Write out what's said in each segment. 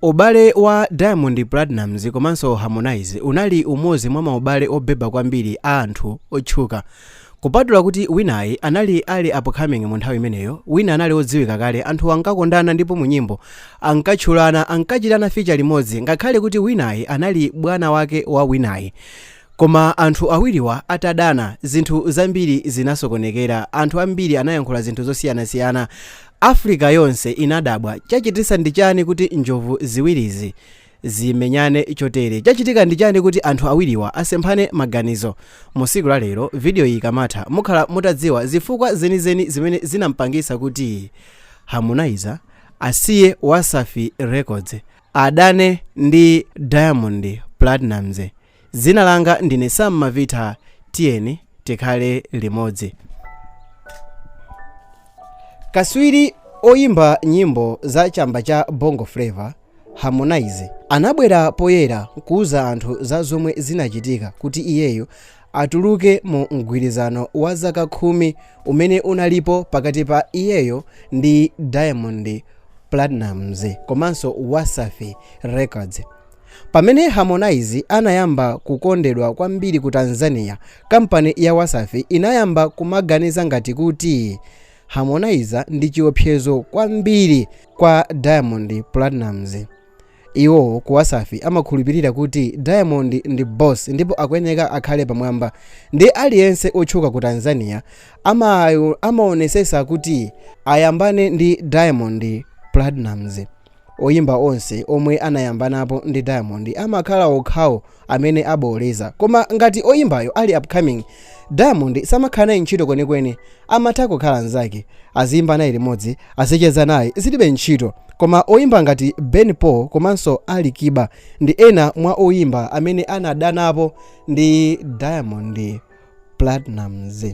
Ubale wa Diamond Platnumz komanso Harmonize unali umodzi mwa maubale obeba kwambiri a anthu otchuka. Kupatula kuti winayi anali ali upcoming mu nthawi imeneyo, wina anali odziwika kale, anthu ankakondana ndipo mu nyimbo ankatchulana, ankachitana feature limodzi, ngakhale kuti winayi anali bwana wake wa winayi. Koma anthu awiriwa atadana, zinthu zambiri zinasokonekera, anthu ambiri anayankhula zinthu zosiyanasiyana. Africa yonse inadabwa, chachitisa ndi chani kuti njovu ziwirizi zimenyane chotere? Chachitika ndi chani kuti anthu awiriwa asemphane maganizo? Mu siku la lero video iyi ikamatha mukhala mutadziwa zifukwa zenizeni zimene zinampangisa kuti Harmonize asiye Wasafi Records adane ndi Diamond Platnumz. Zina langa ndine Sam Mavita, tiyeni tikhale limodzi. Kaswiri oyimba nyimbo za chamba cha Bongo Flava, Harmonize anabwera poyera kuuza anthu za zomwe zinachitika kuti iyeyo atuluke mu mgwirizano wa zaka 10 umene unalipo pakati pa iyeyo ndi Diamond Platnumz komanso Wasafi Records. Pamene Harmonize anayamba kukondedwa kwambiri ku Tanzania, kampani ya Wasafi inayamba kumaganiza ngati kuti Harmonize ndi chiopsezo kwambiri kwa Diamond Platnumz. Iwo ku Wasafi amakhulupirira kuti Diamond ndi boss ndipo akuyeneka akhale pamwamba, ndi aliyense otchuka ku Tanzania amaonesesa kuti ayambane ndi Diamond Platnumz. Oyimba onse omwe anayambanapo ndi Diamond amakhala okhawo amene aboleza, koma ngati oyimbayo ali upcoming, Diamond samakhala ntchito kwenikweni, amatha kukhala nzake, azimba naye limodzi, asecheza naye, zilibe ntchito. Koma oyimba ngati Ben Paul komanso Ali Kiba ndi ena mwa oyimba amene anadanapo ndi Diamond Platnumz.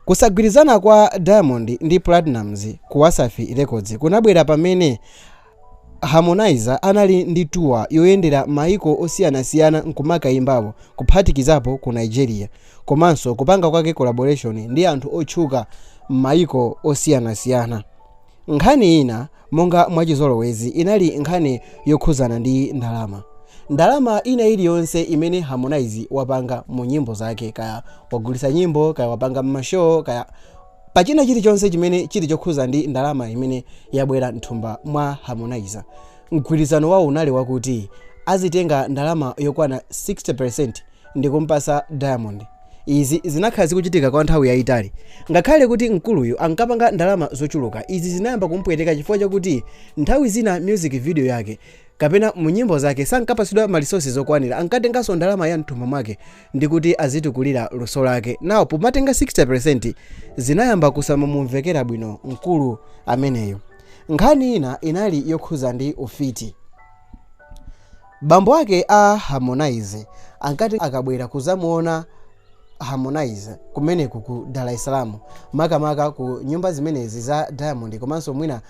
Kusagwirizana kwa Diamond ndi Platnumz ku Wasafi Records kunabwera pamene Harmonize anali ndi tour yoyendera maiko osiyanasiyana nkumakayimbapo, kuphatikizapo ku Nigeria, komanso kupanga kwake collaboration ndi anthu otchuka maiko osiyanasiyana. Nkhani ina monga mwachizolowezi inali nkhani yokhuzana ndi ndalama ina iliyonse imene Harmonize wapanga mu nyimbo zake, kaya wagulisa nyimbo, kaya wapanga m'mashow, kaya pachina chilichonse chimene chili chokhuza ndi ndalama imene yabwera mthumba mwa Harmonize. Mgwirizano wawo unali wakuti azitenga ndalama yokwana 60% ndi kumpasa Diamond. Izi zinakhala zikuchitika kwa nthawi yayitali, ngakhale kuti mkuluyu ankapanga ndalama zochuluka. Izi zinayamba kumpweteka chifukwa chakuti nthawi zina music video yake kapena mu nyimbo zake sankapasidwa ma resources okwanira, ankatenganso ndalama ya mthumba mwake ndi kuti azitukulira luso lake. Nawo pomatenga 60% zinayamba kusamamumvekera bwino mkulu ameneyo. Nkhani ina inali yokhuza ndi ufiti. Bambo ake a Harmonize ankati akabwera kuzamuona Harmonize kumeneku ku Dar es Salaam, makamaka ku nyumba zimenezi za Diamond komanso mwina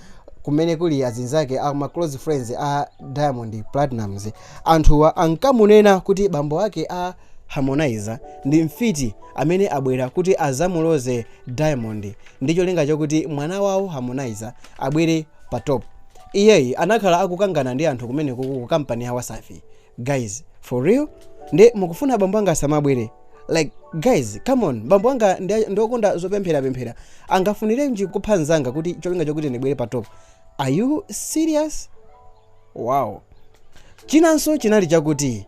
kumene kuli azinzake ama close friends a Diamond Platnumz, anthuwa ankamunena kuti bambo ake a Harmonize ndi mfiti amene abwera kuti azamuloze Diamond, ndicho linga chokuti mwana wawo Harmonize abwere pa top. Iyeyi anakhala akukangana ndi anthu kumene ku kampani ya Wasafi. Guys, for real? Ndi mukufuna bambo anga samabwere? Like guys, come on, bambo anga ndokonda zopemphera angafunire nji kupha nzanga kuti cholinga chokuti ndibwere pa top. Are you serious? Wow. Chinanso chinali chakuti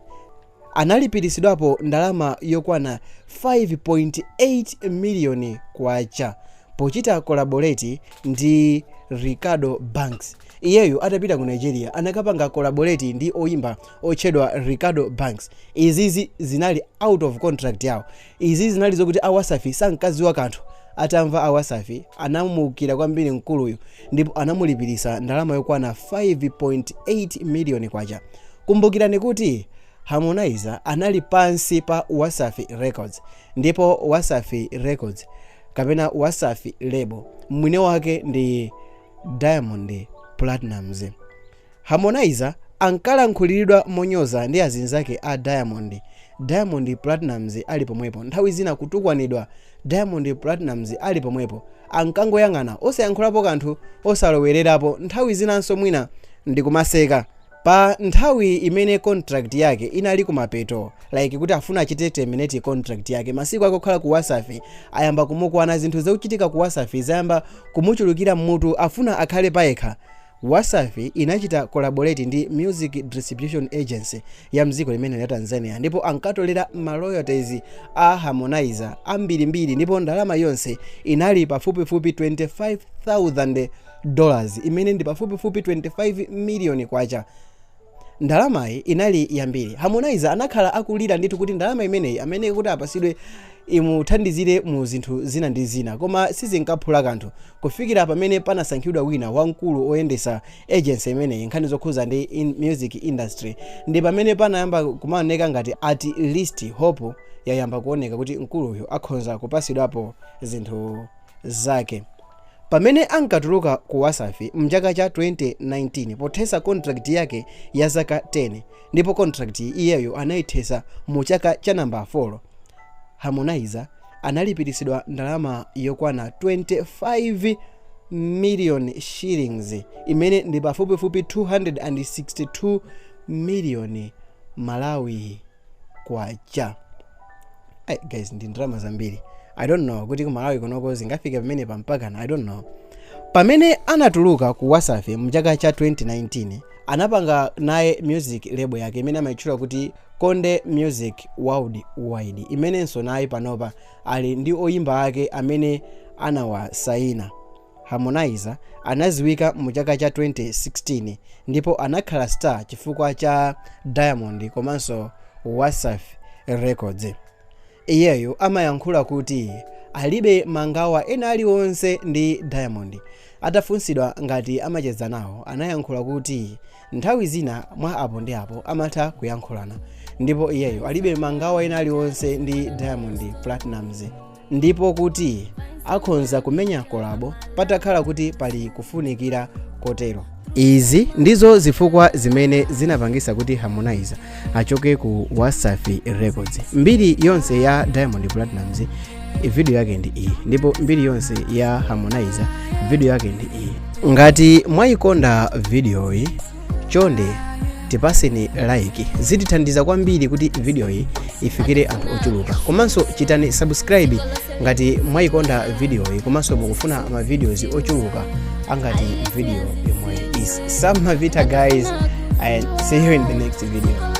analipiritsidwapo ndalama yokwana 5.8 million kwacha pochita collaborate ndi Ricardo Banks. Iyeyo atapita ku Nigeria anakapanga collaborate ndi oyimba otchedwa Ricardo Banks. Izizi zinali out of contract yawo. Izi zinali zokuti Wasafi sankaziwa kanthu. Atamva Wasafi anamukira kwambiri mkuluyu ndipo anamulipirisa ndalama yokwana 5.8 million kwacha. Kumbukirani kuti Harmonize anali pansi pa Wasafi Records, ndipo Wasafi Records kapena Wasafi label mwine wake ndi Diamond Platnumz. Harmonize ankalankhulidwa monyoza ndi azinzake a Diamond Platnumz ali pomwepo. Nthawi zina kutukwanidwa Diamond Platnumz ali pomwepo, ankangoyang'ana osayankhulapo kanthu, osalowererapo. Nthawi zinanso mwina ndi kumaseka pa nthawi imene contract yake inali kumapeto like kuti afuna achite terminate contract yake, masiku akokhala ku Wasafi ayamba kumukwana, zinthu zikuchitika ku Wasafi zayamba kumuchulukira mmutu, afuna akhale payekha. Wasafi inachita collaborate ndi music distribution agency ya mdziko limene la Tanzania, ndipo ankatolera ma royalties a Harmonize ambirimbiri, ndipo ndalama yonse inali pafupifupi $25,000 imene ndi pafupifupi 25 million kwacha. Ndalamayi inali yambiri. Harmonize anakhala akulira ndithu kuti ndalama imeneyi amene kuti apasidwe imuthandizire mu zinthu zina ndi zina, koma sizinkaphula kanthu kufikira pamene panasankhidwa wina wamkulu oyendesa agency imeneyi nkhani zokhuza ndi music industry, ndi pamene panayamba kumaoneka ngati at least hope yayamba kuoneka kuti mkuluyo akhoza kupasidwapo zinthu zake. Pamene ankatuluka ku Wasafi mchaka cha 2019 pothesa contract yake ya zaka 10, ndipo contract iyeyo anayithesa mu chaka cha namba 4, Harmonize analipiritsidwa ndalama yokwana 25 million shillings imene ndi pafupifupi 262 million Malawi kwacha. Guys, ndi ndalama zambiri. I don't know kuti ku Malawi kunoko zingafike pamene pampakana, I don't know. Pamene anatuluka ku Wasafi mchaka cha 2019 anapanga naye music label yake imene amayitchula kuti Konde Music Worldwide, imenenso naye panopa ali ndi oyimba ake amene anawasaina. Harmonize anaziwika mu chaka cha 2016 ndipo anakhala star chifukwa cha Diamond komanso Wasafi Records. Iyeyo amayankhula kuti alibe mangawa ena aliwonse ndi Diamond. Atafunsidwa ngati amacheza nawo, anayankhula kuti nthawi zina mwa apo ndi apo amatha kuyankhulana, ndipo iyeyo alibe mangawa ena aliwonse ndi Diamond Platnumz, ndipo kuti akhonza kumenya kolabo patakhala kuti pali kufunikira kotero. Izi ndizo zifukwa zimene zinapangisa kuti Harmonize achoke ku Wasafi Records. Mbiri yonse ya Diamond Platnumz video yake ndi iyi, ndipo mbiri yonse ya Harmonize video yake ndi iyi. Ngati mwayikonda video iyi, chonde tipaseni like, zitithandiza kwambiri kuti video iyi ifikire anthu ochuluka. Komanso chitani subscribe ngati mwayikonda video iyi, komanso mukufuna ma videos ochuluka angati video yomwe is. Samavita guys, and see you in the next video.